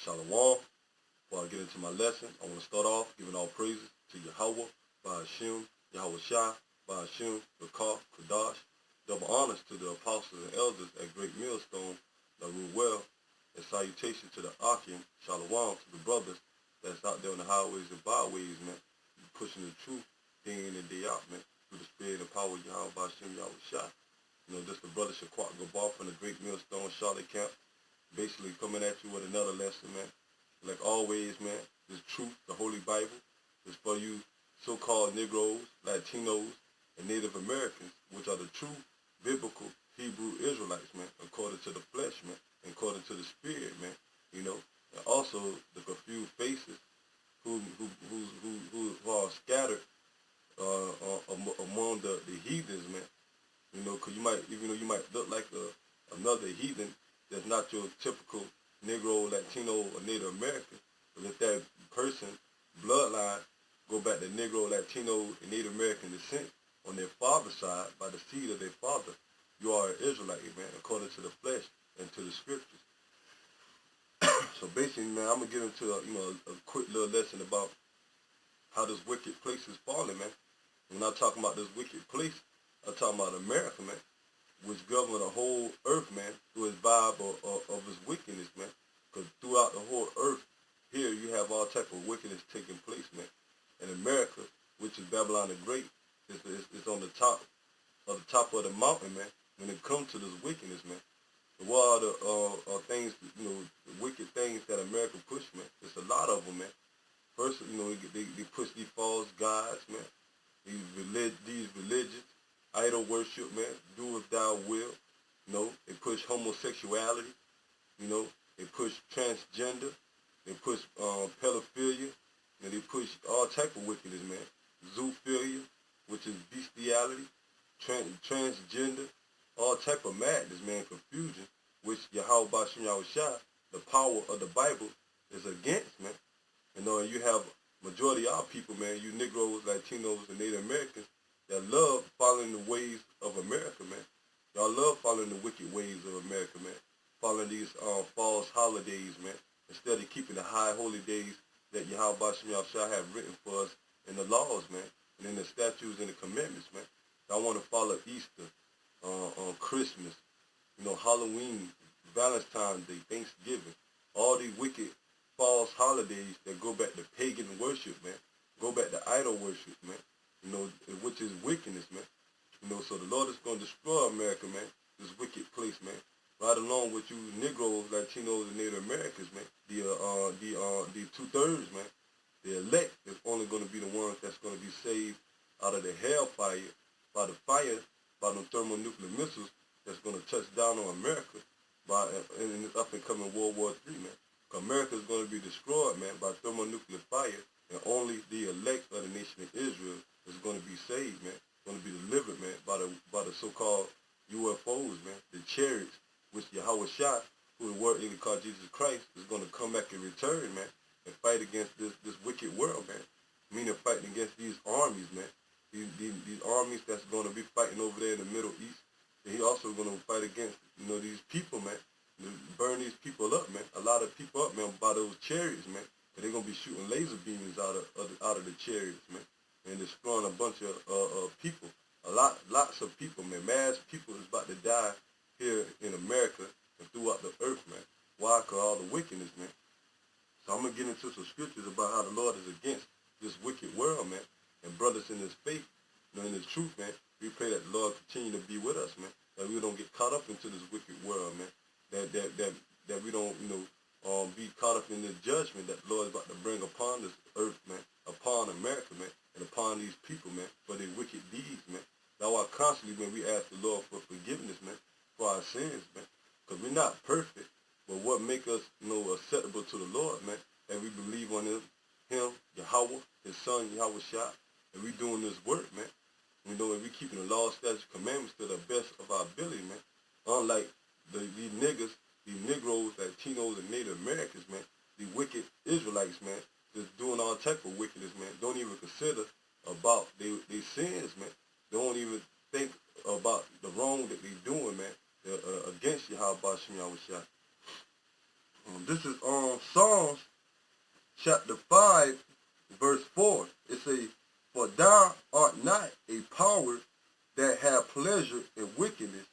Shalom. Before I get into my lesson, I want to start off giving all praises to Yahweh, Ba'ashem, Yahweh Shai, Ba'ashem, Rakah, Kadash. Double honors to the apostles and elders at Great Millstone that rule well, and salutations to the Akim, Shalom, to the brothers that's out there on the highways and byways, man, pushing the truth day in and day out, man, through the spirit and power of Yahweh, Ba'ashem, Yahweh Shai. This the brother Shaquat Gabar from the Great Millstone Charlotte camp, basically coming at you with another lesson, man. Like always, man, this truth, the Holy Bible, is for you so-called Negroes, Latinos, and Native Americans, which are the true biblical Hebrew Israelites, man, according to the flesh, man, and according to the spirit, man, and also the confused faces who are scattered among the heathens, man. Because you might look like another heathen that's not your typical Negro, Latino, or Native American. But if that person bloodline go back to Negro, Latino, and Native American descent on their father's side, by the seed of their father, you are an Israelite, man, according to the flesh and to the scriptures. So basically, man, I'm gonna get into a quick little lesson about how this wicked place is falling, man. When I'm talking about this wicked place, I'm talking about America, man, which govern the whole earth, man, through his vibe of his wickedness, man. Because throughout the whole earth, here you have all type of wickedness taking place, man. And America, which is Babylon the Great, is on the top of the mountain, man, when it comes to this wickedness, man. And what are the things, the wicked things that America push, man? It's a lot of them, man. First, they push these false gods, man. These religions, idol worship, man. Do as thou will. They push homosexuality. They push transgender. They push pedophilia. And they push all type of wickedness, man. Zoophilia, which is bestiality. Transgender. All type of madness, man. Confusion, which Yahweh Ba'ashem Yahweh Shai, the power of the Bible, is against, man. And you have majority of our people, man, you Negroes, Latinos, and Native Americans, that love following the ways of America, man. Y'all love following the wicked ways of America, man. Following these false holidays, man. Instead of keeping the high holy days that Yahweh Ba'ashem Yahweh Shai have written for us in the laws, man. And in the statutes and the commandments, man. Y'all want to follow Easter, Christmas, Halloween, Valentine's Day, Thanksgiving. All these wicked false holidays that go back to pagan worship, man. Go back to idol worship, man. Which is wickedness, man. So the Lord is going to destroy America, man. This wicked place, man. Right along with you Negroes, Latinos, and Native Americans, man. The 2/3, man. The elect is only going to be the ones that's going to be saved out of the hellfire by the fire, by the thermonuclear missiles that's going to touch down on America in this up and coming World War III, man. America is going to be destroyed, man, by thermonuclear fire, and only the elect of the nation of Israel is going to be saved, man. Going to be delivered, man, by the so-called UFOs, man, the chariots, which Yahweh Shai, who the word called Jesus Christ, is going to come back and return, man, and fight against this wicked world, man. Meaning fighting against these armies, man. These armies that's going to be fighting over there in the Middle East. And he also going to fight against, these people, man. Burn these people up, man. A lot of people up, man, by those chariots, man. And they're going to be shooting laser beams out of the chariots, man. And destroying a bunch of people. Lots of people, man. Mass people is about to die here in America and throughout the earth, man. Why? Because all the wickedness, man. So I'm going to get into some scriptures about how the Lord is against this wicked world, man. And brothers in this faith, in this truth, man. We pray that the Lord continue to be with us, man. That we don't get caught up into this wicked world, man. That we don't, be caught up in this judgment that the Lord is about to bring upon this earth, man, upon America, man, and upon these people, man, for their wicked deeds, man. That's why constantly, man, we ask the Lord for forgiveness, man, for our sins, man, because we're not perfect, but what make us, acceptable to the Lord, man, that we believe on him, Yahweh, his son, Yahweh Shai, and we doing this work, man. And we keeping the law, statutes, commandments to the best of our ability, man. Unlike these niggas, these Negroes, Latinos, and Native Americans, man, these wicked Israelites, man, that's doing all type of wickedness, man, don't even consider about their sins, man. They don't even think about the wrong that they're doing, man, against Yahweh Ba'ashem Yahweh Shai. This is Psalm 4, it say, for thou art not a power that have pleasure in wickedness,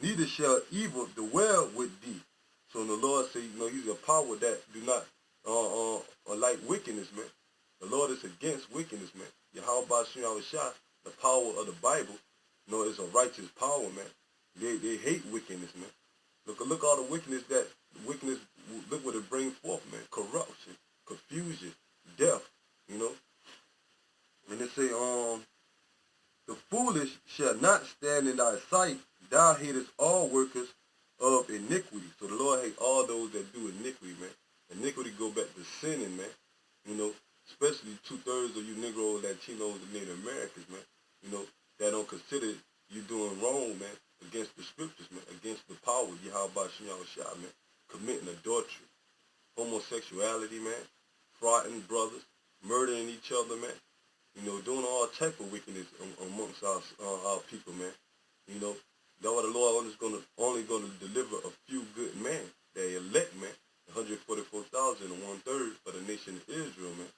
neither shall evil dwell with thee. So the Lord say, he's a power that do not like wickedness, man. The Lord is against wickedness, man. Yahweh Shem Yahushua, the power of the Bible, is a righteous power, man. They hate wickedness, man. Look all the wickedness look what it brings forth, man. Corruption, confusion, death, And it say, the foolish shall not stand in thy sight. Thou hatest all workers of iniquity. So the Lord hates all those that do iniquity, man. Iniquity go back to sinning, man. Especially 2/3 of you Negroes, Latinos, and Native Americans, man. That don't consider you doing wrong, man, against the scriptures, man, against the power of Yahweh Shem Yahushua, man. Committing adultery, homosexuality, man, frauding brothers, murdering each other, man. Doing all type of wickedness amongst our people, man. That's why the Lord only gonna deliver a few good men that elect, man. 144,000 and 1/3 for the nation of Israel, man.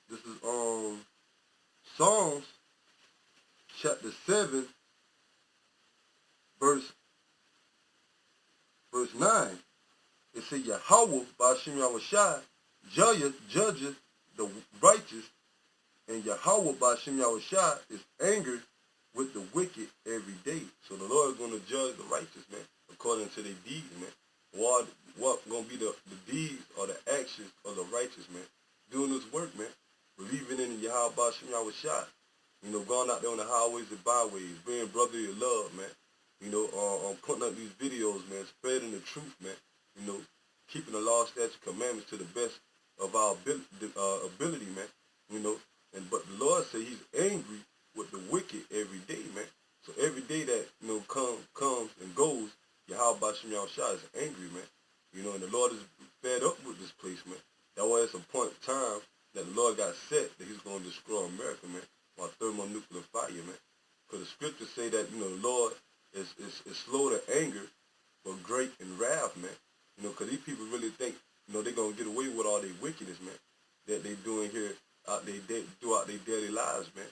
This is Psalms chapter 7, verse 9. It says, Yahweh by Shem Yahushua judges the righteous, and Yahweh by Shem Yahushua is angry with the wicked every day. So the Lord is going to judge the righteous, man, according to their deeds, man. What going to be the deeds or the actions of the righteous, man? Doing this work, man. Believing in Yahweh Shem Yahushua. Going out there on the highways and byways, being brotherly love, man. Putting up these videos, man, spreading the truth, man. Keeping the law, statutes, commandments to the best of our ability, man. But the Lord said he's angry with the wicked every day, man. So every day that, comes and goes, Yahweh Shem Yahushua is angry, man. And the Lord is fed up with this place, man. That was it's a point in time that the Lord got set that he's going to destroy America, man, by thermonuclear fire, man. Because the scriptures say that, the Lord is slow to anger, but great in wrath, man. Because these people really think, they're going to get away with all their wickedness, man, that they doing here throughout their daily lives, man.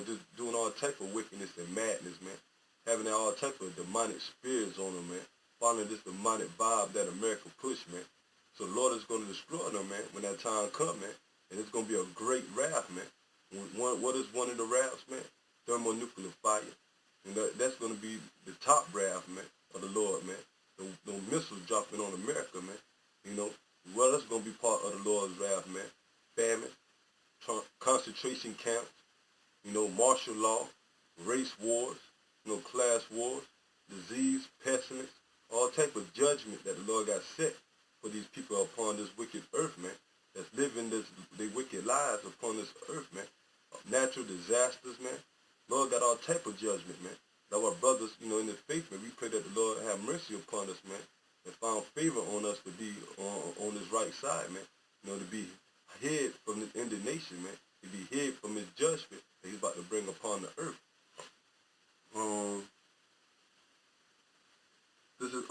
Just doing all type of wickedness and madness, man. Having all type of demonic spirits on them, man. Following this demonic vibe that America push, man. So the Lord is going to destroy them, man, when that time comes, man. And it's going to be a great wrath, man. What is one of the wraths, man? Thermonuclear fire. And that's going to be the top wrath, man, of the Lord, man. The missiles dropping on America, man. Well, that's going to be part of the Lord's wrath, man. Famine, concentration camps, martial law, race wars, class wars, disease, pestilence, all type of judgment that the Lord got set for these people upon this wicked earth, man. That's living their wicked lives upon this earth, man. Natural disasters, man. Lord got all type of judgment, man. That's why brothers, in the faith, man, we pray that the Lord have mercy upon us, man, and found favor on us to be on this right side, man. To be hid from this indignation, man. To be hid from his judgment that he's about to bring upon the earth. This is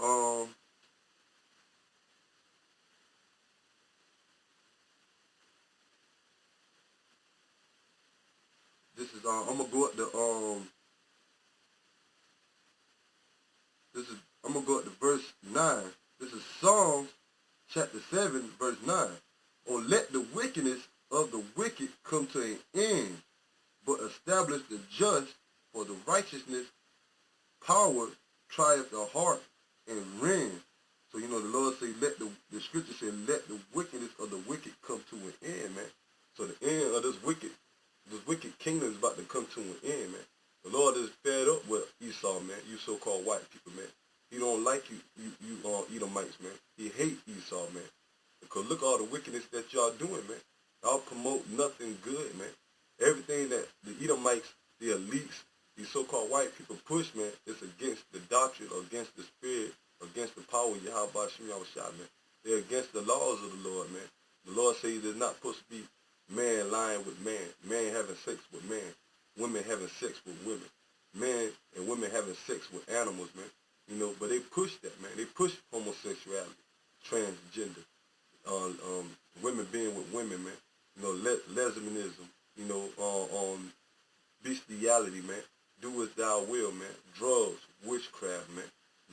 I'm gonna go up to I'm gonna go up to verse 9. This is Psalms chapter 7, verse 9. Oh, let the wickedness of the wicked come to an end, but establish the just, for the righteousness power trieth the heart and reign. So the Lord say, the scripture said, let the wickedness of the wicked come to an end, man. So the end of this wicked kingdom is about to come to an end, man. The Lord is fed up with Esau, man. You so-called white people, man. He don't like you Edomites, man. He hate Esau, man. Because look all the wickedness that y'all doing, man. Y'all promote nothing good, man. Everything that the Edomites, the elites, these so-called white people push, man, is against the doctrine, or against the spirit, against the power of Yahweh Shem Yahushua, man. They're against the laws of the Lord, man. The Lord says there's not supposed to be man lying with man, man having sex with man, women having sex with women, men and women having sex with animals, man. But they push that, man. They push bestiality, man. Do as thou will, man. Drugs, witchcraft, man.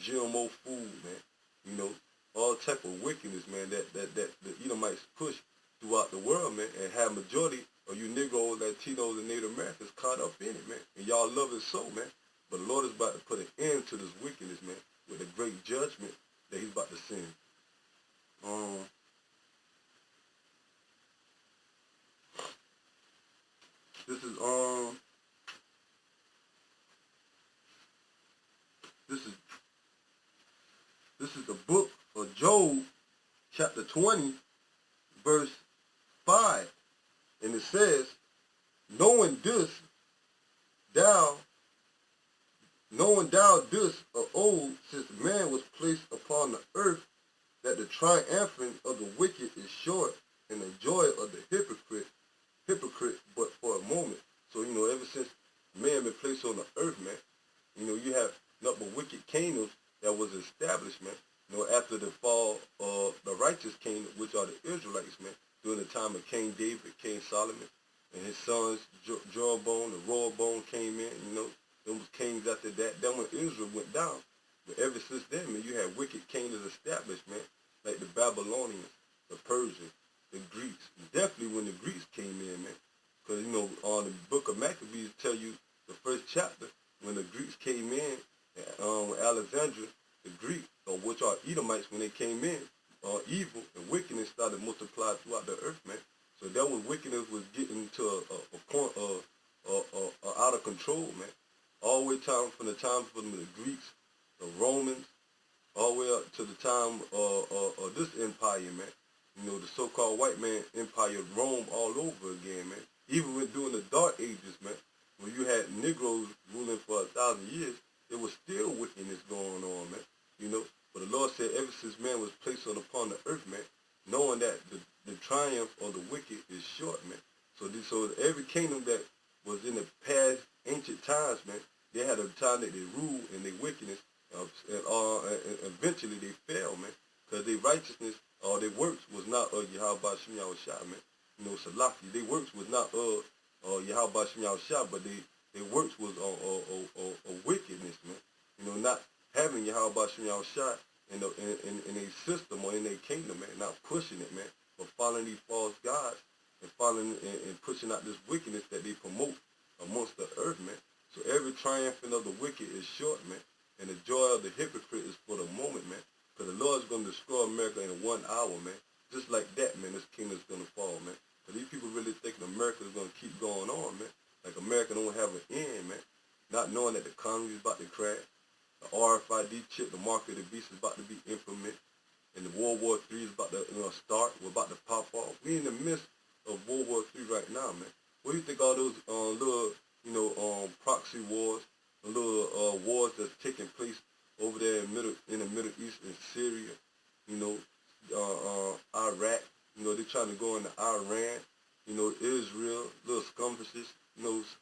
GMO food, man. You know, all type of wickedness, man, that the Edomites push throughout the world, man, and have majority of you Negroes, Latinos, and Native Americans caught up in it, man. And y'all love it so, man. But the Lord is about to put an end to this wickedness, man, with a great judgment that he's about to send. This is the book of Job, chapter 20, verse 5. And it says, knowing thou this of old, since man was placed upon the earth, that the triumphing of the wicked is short, and the joy of the hypocrite but for a moment. So, you know, ever since man been placed on the earth, man, you know, you have nothing but wicked kingdoms that was established, man. You know, after the fall of the righteous kingdom, which are the Israelites, man, during the time of King David, King Solomon, and his sons, Jeroboam and Rehoboam came in, you know, them was kings after that. Then when Israel went down. But ever since then, man, you had wicked kingdoms established, man, like the Babylonians, the Persians, the Greeks. Definitely when the Greeks came in, man. Because, you know, on the book of Maccabees tell you the first chapter, when the Greeks came in, Alexandria, the Greeks, or which are Edomites, when they came in, evil and wickedness started multiplying throughout the earth, man. So that was wickedness was getting to a point of out of control, man. All the way from the time from the Greeks, the Romans, all the way up to the time of this empire, man. You know, the so-called white man empire roamed all over again, man. Even during the Dark Ages, man, when you had Negroes ruling for 1,000 years, there was still wickedness going on, man. You know, but the Lord said ever since man was placed upon the earth, man, knowing that the triumph of the wicked is short, man. So every kingdom that was in the past ancient times, man, they had a time that they ruled in their wickedness, and eventually they fell, man, because their righteousness or their works was not Yahweh Shem Yahushua, man. You know, Salaki, their works was not Yahweh Shem Yahushua, but their works was wickedness, man. You know, not having Yahweh Shem Yahushua in a system or in a kingdom, man, not pushing it, man, but following these false gods and following and pushing out this wickedness that they promote amongst the earth, man. So every triumphing of the wicked is short, man, and the joy of the hypocrite is for the moment, man. Because the Lord is going to destroy America in 1 hour, man. Just like that, man, this kingdom is going to fall, man. Because these people really thinking America is going to keep going on, man. Like America don't have an end, man. Not knowing that the economy is about to crash. The RFID chip, the mark of the beast, is about to be implemented. And the World War III is about to start. We're about to pop off. We're in the midst of World War III right now, man. What do you think all those little, proxy wars, the little wars that's taking place over there in the Middle East, in Syria, Iraq, they're trying to go into Iran, Israel, little skirmishes,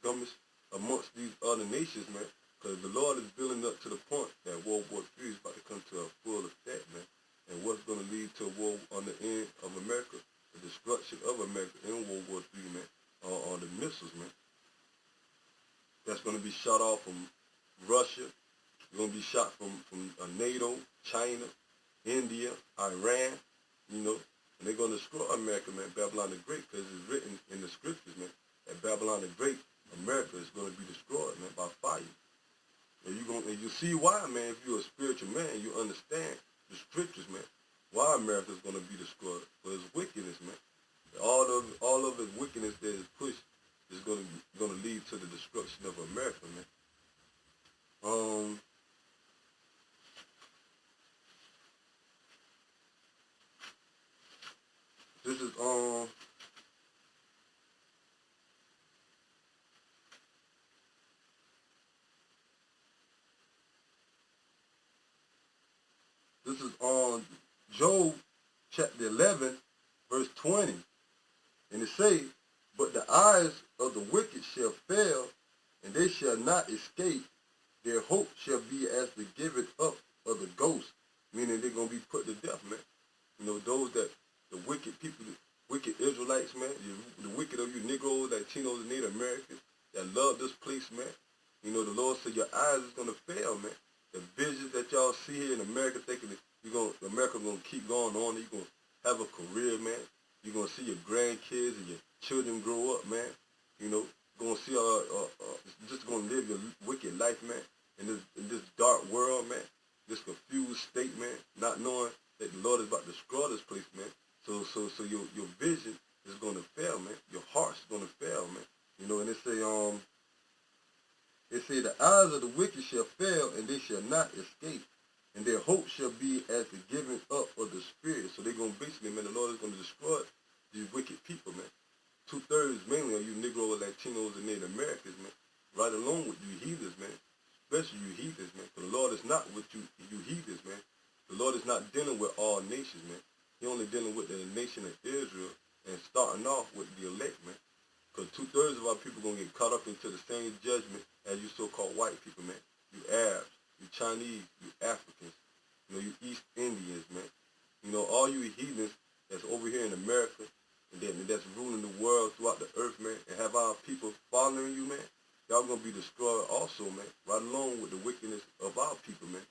skirmish amongst these other nations, man. Because the Lord is building up to the point that World War III is about to come to a full effect, man. And what's going to lead to a war on the end of America, the destruction of America in World War III, man, on the missiles, man. That's going to be shot off from Russia. It's going to be shot from NATO, China, India, Iran, and they're going to destroy America, man, Babylon the Great, because it's written in the scriptures, man, that Babylon the Great, America is going to be destroyed, man, by fire. And you see why, man, if you're a spiritual man, you understand the scriptures, man, why America is going to be destroyed. For its wickedness, man. All of its wickedness that is pushed is going to lead to the destruction of America, man. This is on Job chapter 11, verse 20. And it say, but the eyes of the wicked shall fail, and they shall not escape. Their hope shall be as the giving up of the ghost, meaning they're going to be put to death, man. Those that, the wicked people, the wicked Israelites, man, the wicked of you Negroes, Latinos, and Native Americans, that love this place, man. You know, the Lord said your eyes is gonna fail, man. The visions that y'all see here in America, thinking that America gonna keep going on. You're gonna have a career, man. You're gonna see your grandkids and your children grow up, man. You know, gonna see just gonna live your wicked life, man. In this dark world, man. This confused state, man. Not knowing that the Lord is about to destroy this place, man. So your vision is gonna fail, man. Your heart's gonna fail, man. You know, and it say the eyes of the wicked shall fail, and they shall not escape, and their hope shall be as the giving up of the spirit. So they're gonna basically, man, the Lord is gonna destroy these wicked people, man. 2/3 mainly are you Negro, Latinos, and Native Americans, man. Right along with you heathens, man. Especially you heathens, man. For the Lord is not with you heathens, man. The Lord is not dealing with all nations, man. He only dealing with the nation of Israel and starting off with the elect, man. Because 2/3 of our people going to get caught up into the same judgment as you so-called white people, man. You Arabs, you Chinese, you Africans, you know, you East Indians, man. You know, all you heathens that's over here in America and that's ruling the world throughout the earth, man, and have our people following you, man, y'all going to be destroyed also, man, right along with the wickedness of our people, man.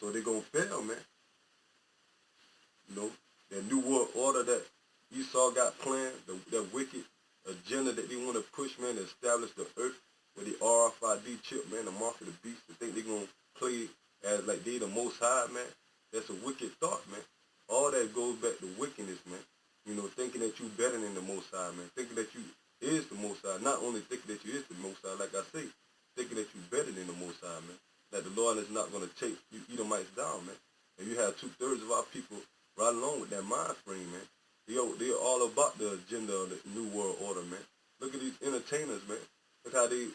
So they're going to fail, man. You know, that new world order that Esau got planned, that wicked agenda that they want to push, man, to establish the earth with the RFID chip, man, the mark of the beast. They think they're going to play as like they the most high, man. That's a wicked thought, man. All that goes back to wickedness, man. You know, thinking that you better than the most high, man. Thinking that you is the most high. Not only thinking that you is the most high, like I say, thinking that you better than the most high, man. That the Lord is not going to take you Edomites down, man. And you have 2/3 of our people right along with that mind frame, man. They're all about the agenda of the New World Order, man. Look at these entertainers, man. Look how the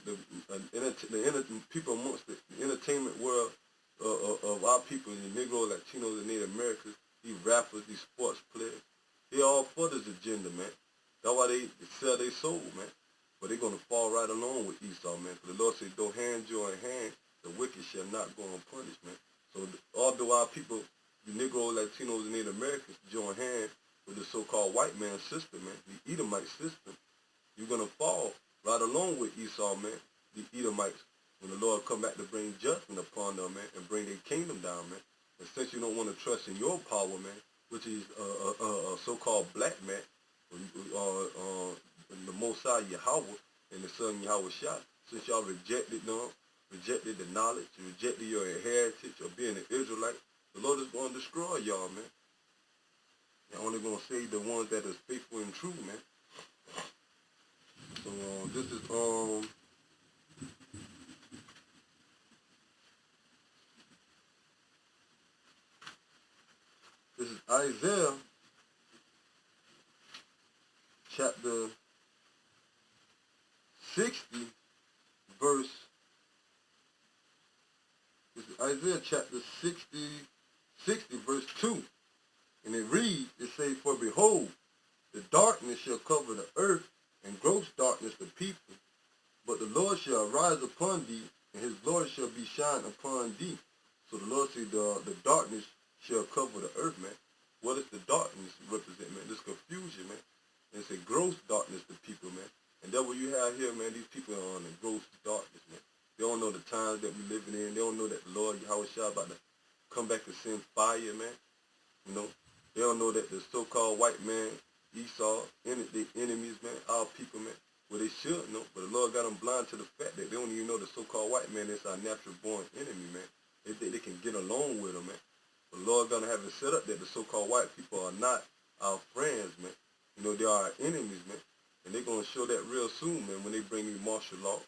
people amongst the entertainment world of our people, the Negro, Latinos, and Native Americans, these rappers, these sports players, they all for this agenda, man. That's why they sell their soul, man. But they're going to fall right along with Esau, man. For the Lord said, though hand join hand, the wicked shall not go unpunished, man. So although our people, the Negro, Latinos, and Native Americans join hand with the so-called white man system, man, the Edomite system, you're going to fall right along with Esau, man, the Edomites, when the Lord come back to bring judgment upon them, man, and bring their kingdom down, man. And since you don't want to trust in your power, man, which is a so-called black man, the Mosai Yahweh and the son Yahweh Shah, since y'all rejected them, rejected the knowledge, rejected your heritage of being an Israelite, the Lord is going to destroy y'all, man. You're only going to save the ones that is faithful and true, man. So this is Isaiah chapter 60, verse. This is Isaiah chapter 60 verse 2. And it reads, it says, for behold, the darkness shall cover the earth, and gross darkness the people. But the Lord shall arise upon thee, and his glory shall be shined upon thee. So the Lord said the darkness shall cover the earth, man. What does the darkness represent, man? This confusion, man. And it's a gross darkness to people, man. And that's what you have here, man. These people are on the gross darkness, man. They don't know the times that we're living in. They don't know that the Lord Yahweh Shah about to come back and send fire, man. You know, they don't know that the so-called white man, Esau, the enemies, man, our people, man. Well, they should know, but the Lord got them blind to the fact that they don't even know the so-called white man is our natural-born enemy, man. They think they can get along with him, man. But the Lord gonna have it set up that the so-called white people are not our friends, man. You know, they are our enemies, man. And they're gonna show that real soon, man, when they bring these martial law,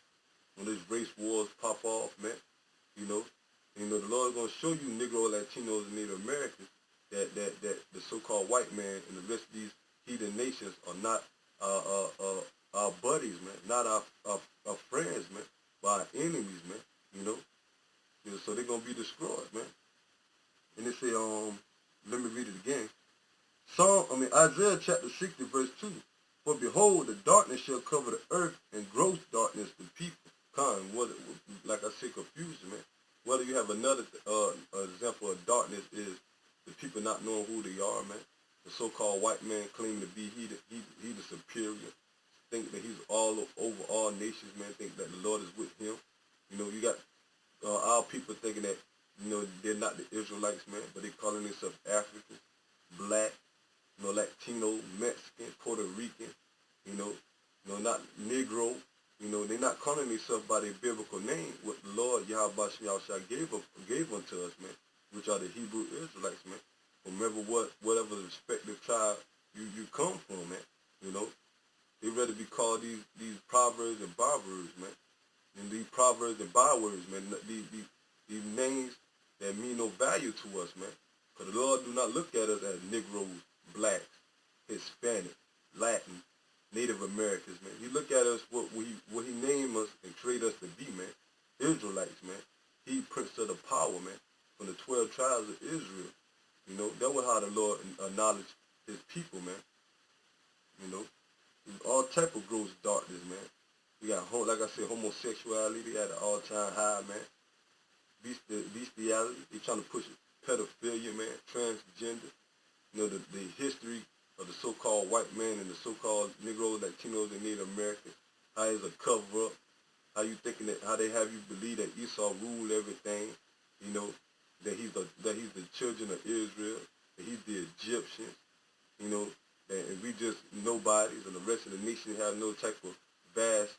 when these race wars pop off, man. You know, the Lord gonna show you Negro, Latinos, and Native Americans that the so-called white man and the rest of these heathen nations are not our buddies, man, not our friends, man, but our enemies, man. You know, so they're gonna be destroyed, man. And they say, let me read it again. Isaiah chapter 60, verse 2. For behold, the darkness shall cover the earth, and gross darkness the people. Like I say, confusion, man. Whether you have another example of darkness is the people not knowing who they are, man. The so-called white man claiming to be he the superior, think that he's all over all nations, man. Think that the Lord is with him. You know, you got our people thinking that, you know, they're not the Israelites, man, but they calling themselves African, black, you know, Latino, Mexican, Puerto Rican, you know, not Negro. You know, they're not calling themselves by their biblical name, what the Lord Yahweh Shah gave unto us, man, which are the Hebrew Israelites, man. Remember whatever respective tribe you come from, man. You know, they rather be called these proverbs and bywords, man. And these proverbs and bywords, man, these names that mean no value to us, man. Because the Lord do not look at us as Negroes, blacks, Hispanic, Latin, Native Americans, man. He look at us what he named us and created us to be, man. Israelites, man. He prince of the power, man, from the 12 tribes of Israel. You know, that was how the Lord acknowledged his people, man. You know, all type of gross darkness, man. We got, like I said, homosexuality at an all-time high, man. Bestiality. They trying to push pedophilia, man. Transgender. You know, the history of the so-called white man and the so-called Negroes, Latinos, and Native Americans. How it's a cover-up. How you thinking that? How they have you believe that Esau ruled everything? You know, that he's the children of Israel. That he's the Egyptians. You know, and we just nobodies, and the rest of the nation have no type of vast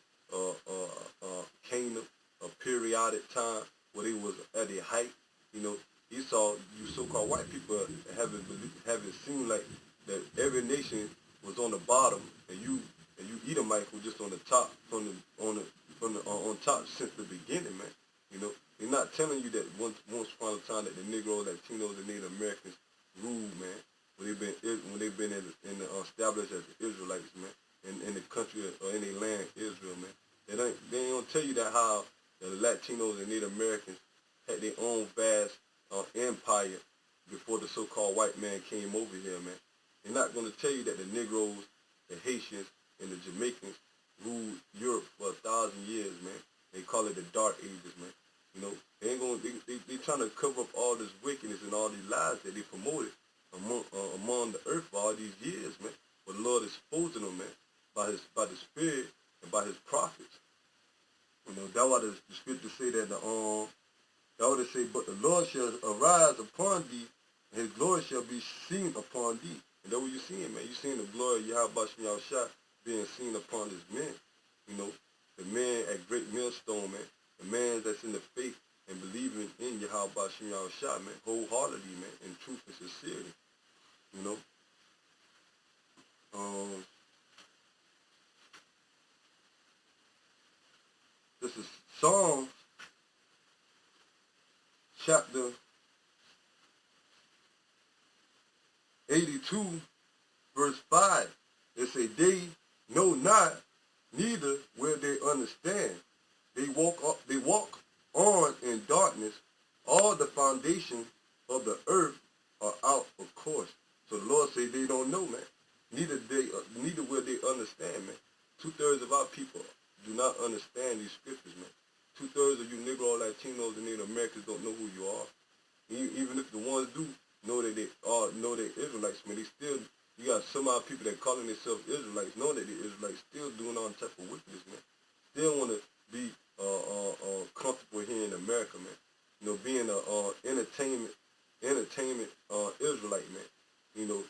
kingdom, a periodic time where they was at their height. You know, Esau, you so-called white people haven't seen like that every nation was on the bottom, and you Edomites were just on the top on top since the beginning, man. You know, they're not telling you that once upon a time that the Negroes, Latinos, and Native Americans ruled, man. When they've been established as the Israelites, man, in the country or in the land Israel, man. They ain't gonna tell you that how the Latinos and Native Americans had their own vast empire before the so-called white man came over here, man. They're not gonna tell you that the Negroes, the Haitians, and the Jamaicans ruled Europe for 1,000 years, man. They call it the Dark Ages, man. You know, they trying to cover up all this wickedness and all these lies that they promoted among the earth for all these years, man. But the Lord is exposing them, man, by the Spirit and by his prophets. You know, that's why the scripture say that that would say, but the Lord shall arise upon thee, and his glory shall be seen upon thee. And that's what you're seeing, man. You're seeing the glory of Yahweh Shah being seen upon his men. You know, the man at Great Millstone, man. The man that's in the faith and believing in Yahweh Shah, man, wholeheartedly, man, in truth and sincerity. You know, this is Psalm chapter 82, verse 5. It say, they know not, neither will they understand. They walk on in darkness. All the foundations of the earth are out of course. So the Lord say they don't know, man. Neither will they understand, man. 2/3 of our people do not understand these scriptures, man. 2/3 of you Negro, Latinos, and Native Americans don't know who you are. Even if the ones do know that they're Israelites, man, you got some of our people that calling themselves Israelites, know that they're Israelites, still doing all type of wickedness, man. Still want to be comfortable here in America, man. You know, being a entertainment Israelite, man. You know,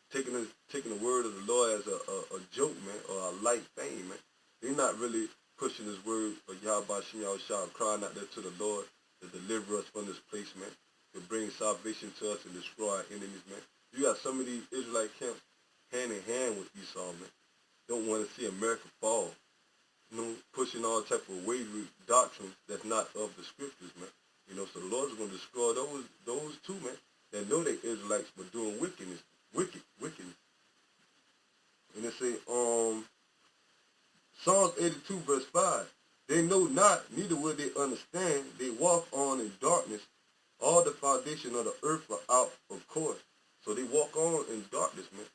taking the word of the Lord as a joke, man, or a light thing, man. They're not really pushing his word of Yahweh Shah, crying out there to the Lord to deliver us from this place, man, to bring salvation to us and destroy our enemies, man. You got some of these Israelite camps hand in hand with Esau, man. Don't want to see America fall. You know, pushing all type of wayward doctrines that's not of the scriptures, man. You know, so the Lord's going to destroy those too, man, that know they Israelites but doing wickedness. And it say, Psalms 82, verse 5, they know not, neither will they understand. They walk on in darkness. All the foundation of the earth are out of course. So they walk on in darkness, man.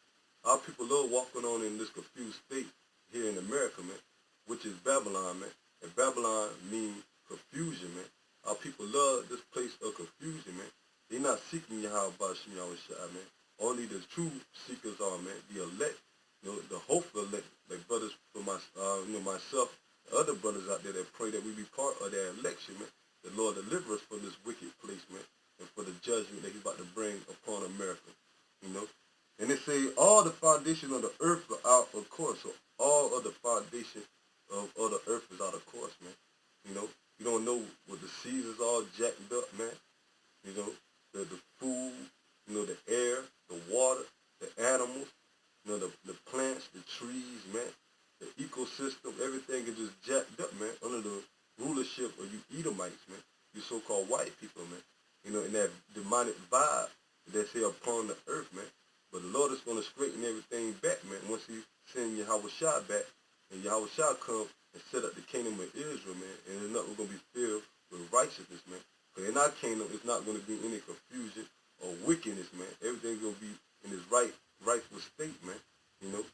Our people love walking on in this confused state here in America, man, which is Babylon, man. And Babylon means confusion, man. Our people love this place of confusion, man. They're not seeking Yahweh Shah, man. Only the true seekers are, man. The elect, you know, the hopeful elect, like brothers from myself, and other brothers out there that pray that we be part of that election, man. The Lord deliver us from this wicked place, man, and for the judgment that He's about to bring upon America, you know. And they say all the foundation of the earth are out of course. So all of the foundation of the earth is out of course, man. You know, you don't know what the seas is all jacked up, man. You know, the food, you know, the air, the water, the animals, you know, the plants, the trees, man, the ecosystem, everything is just jacked up, man, under the rulership of you Edomites, man, you so-called white people, man. You know, in that demonic vibe that's here upon the earth, man. But the Lord is going to straighten everything back, man, once He send Yahushua back, and Yahushua come and set up the kingdom of Israel, man, and it's not going to be filled with righteousness, man. But in our kingdom, it's not going to be any confusion or wickedness, man. Everything's going to be in its rightful state, man, you know.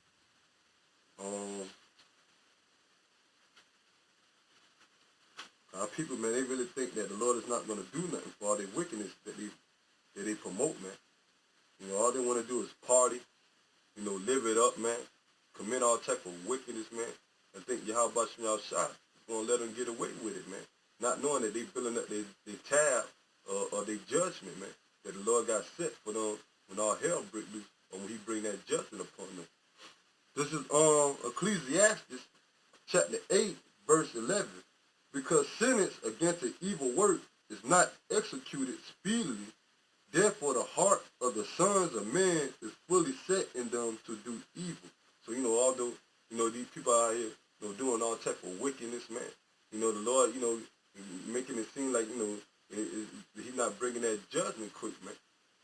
Our people, man, they really think that the Lord is not going to do nothing for all their wickedness that they promote, man. You know, all they want to do is party, you know, live it up, man, commit all type of wickedness, man. I think Yahweh Shemel Shah is going to let them get away with it, man, not knowing that they building up their tab or their judgment, man, that the Lord got set for them when all hell break loose or when He bring that judgment upon them. This is Ecclesiastes chapter 8, verse 11. Because sentence against an evil work is not executed speedily, therefore the heart of the sons of men is fully set in them to do evil. So, you know, although, you know, these people out here, you know, doing all type of wickedness, man, you know, the Lord, you know, making it seem like, you know, He's not bringing that judgment quick, man.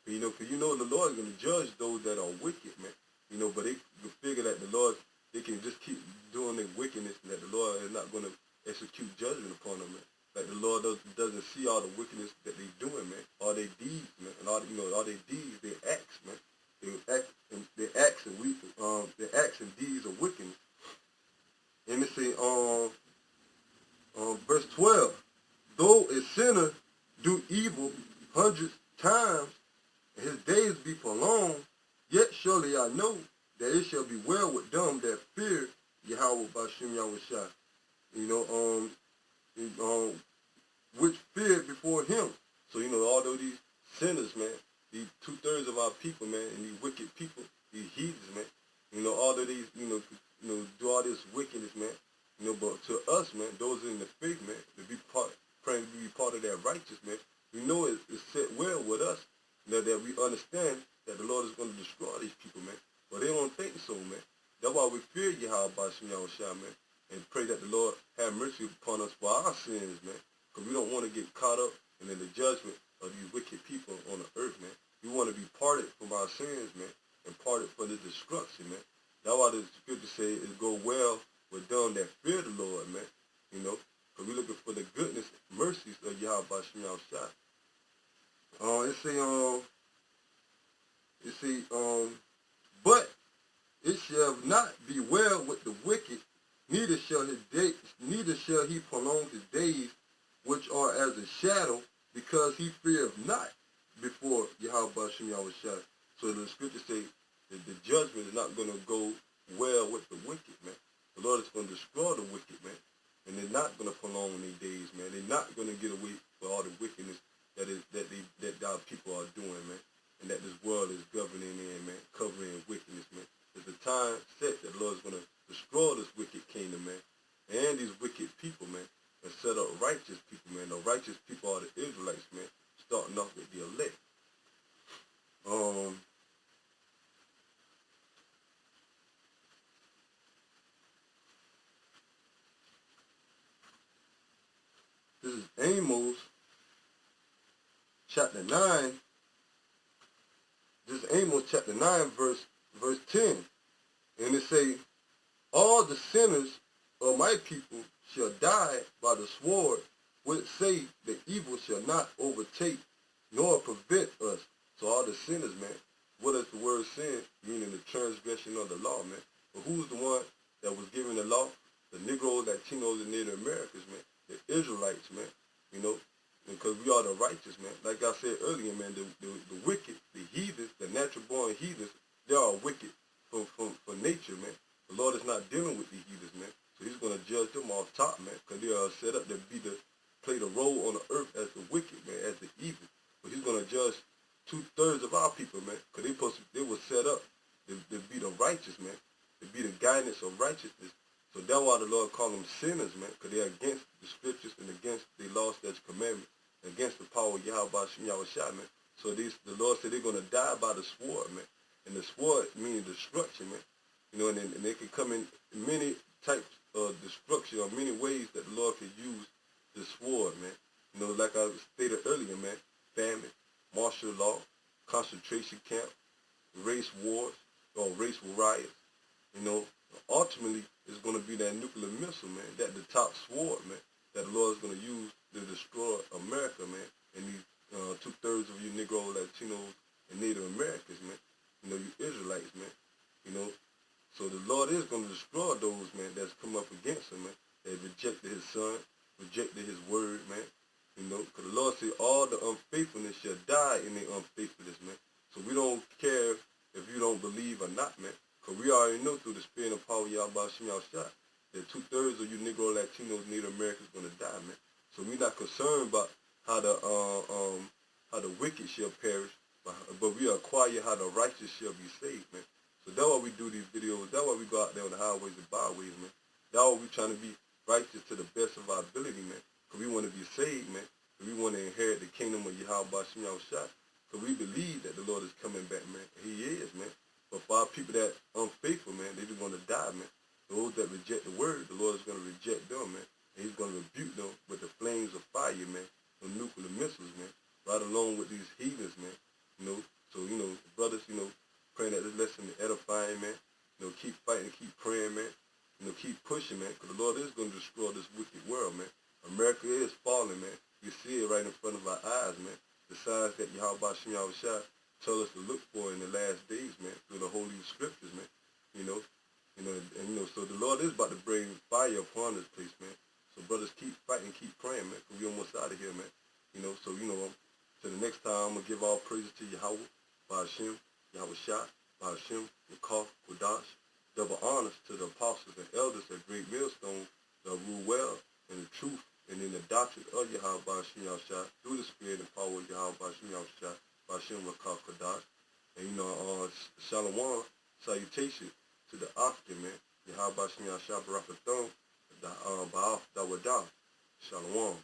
You know, because you know the Lord is going to judge those that are wicked, man. You know, but they figure that the Lord, they can just keep doing their wickedness and that the Lord is not going to execute judgment upon them, man. Like the Lord doesn't see all the wickedness that they doing, man. All their deeds, man, and all all their deeds, their acts, man. Their acts and deeds of wickedness. And they say, verse 12, though a sinner do evil 100 times, and his days be prolonged, yet surely I know that it shall be well with them that fear Yahweh Bashim Yahushua. You know, which feared before Him. So, you know, although these sinners, man, these 2/3 of our people, man, and these wicked people, these heathens, man, you know, although these, you know, do all this wickedness, man, you know, but to us, man, those in the faith, man, to be praying to be part of that righteous, man, we know it's set well with us, you know, that we understand that the Lord is going to destroy these people, man. But they don't think so, man. That's why we fear Yahweh Bashim Yahushua, man, and pray that the Lord have mercy upon us for our sins, man. Because we don't want to get caught up in the judgment of these wicked people on the earth, man. We want to be parted from our sins, man, and parted from the destruction, man. That's why the scripture say it go well with them that fear the Lord, man. You know, because we're looking for the goodness, mercies of Yahweh Bashim Yahushua. But it shall not be well with the wicked, neither shall he prolong his days, which are as a shadow, because he feareth not before Yahweh Bashim Yahushua. So the scripture say that the judgment is not going to go well with the wicked, man. The Lord is going to destroy the wicked, man. And they're not going to prolong their days, man. They're not going to get away with all the wickedness that our people are doing, man. And that this world is governing in, man, covering wickedness, man. There's a time set that the Lord is going to destroy this wicked kingdom, man, and these wicked people, man, and set up righteous people, man. The righteous people are the Israelites, man, starting off with the elect. This is Amos chapter 9. This is Amos chapter 9, verse 10. And it say, all the sinners of my people shall die by the sword, which say the evil shall not overtake nor prevent us. So all the sinners, man, what is the word sin? Meaning the transgression of the law, man. But who's the one that was given the law? The Negroes, Latinos, and Native Americans, man. The Israelites, man. You know, because we are the righteous, man. Like I said earlier, man, the wicked, the heathens, the natural born heathens, they are wicked from nature, man. The Lord is not dealing with the heathens, man. set up to play the role on the earth as the wicked, man, as the evil. But he's going to judge 2/3 of our people, man, because they were set up to be the righteous, man, to be the guidance of righteousness. So that's why the Lord called them sinners, man, because they're against the scriptures and against the law, statutes, commandments, against the power of Yahweh Shem Yahushua, man. So the Lord said they're going to die by the sword, man. And the sword means destruction, man. You know, and they can come in many types of destruction or many ways that the Lord can use the sword, man. You know, like I stated earlier, man, famine, martial law, concentration camp, race wars, or race riots. You know, ultimately, it's going to be that nuclear missile, man, that the top sword, man, that the Lord is going to use to destroy America, man, and these 2/3 of you Negro, Latinos, and Native Americans, man. You know, you Israelites, man. You know, so the Lord is going to destroy those, man, that's come up against him, man. They rejected his son, rejected his word, man. You know, because the Lord said all the unfaithfulness shall die in their unfaithfulness, man. So we don't care if you don't believe or not, man. Because we already know through the spirit and power of Yahweh Shem Yahushua that 2/3 of you Negro, Latinos, Native Americans going to die, man. So we're not concerned about how the wicked shall perish, but we acquire how the righteous shall be saved, man. So that's why we do these videos. That's why we go out there on the highways and byways, man. That's why we trying to be righteous to the best of our ability, man. Because we want to be saved, man. Because we want to inherit the kingdom of Yahweh Shem Yahushua. Because we believe that the Lord is coming back, man. He is, man. But for our people that unfaithful, man, they just want to die, man. Those that reject the word, the Lord is going to reject them, man. And he's going to rebuke them with the flames of fire, man. The nuclear missiles, man. Right along with these heathens, man. You know, so, you know, brothers, you know, praying that this lesson is edifying, man. You know, keep fighting, keep praying, man. You know, keep pushing, man. Because the Lord is going to destroy this wicked world, man. America is falling, man. You see it right in front of our eyes, man. The signs that Yahweh Shem Yahushua tell us to look for in the last days, man, through the holy scriptures, man. You know, so the Lord is about to bring fire upon this place, man. So brothers, keep fighting, keep praying, man, because we almost out of here, man. You know, so, you know, till the next time, I'm going to give all praises to Yahweh, Ba'ashem, Yahushua, Ba'ashem, Yakov, Kodash. Double honors to the apostles and elders at Great Millstone that rule well in the truth and in the doctrine of Yahweh Ba'ashem Yahushua through the spirit and power of Yahweh Ba'ashem Yahushua, Ba'ashem, Yakov, Kodash. And, you know, Shalom, salutation to the Oxygen, man. Yahweh Ba'ashem Yahushua, Barakathon, Ba'af, Dawadah. Shalom.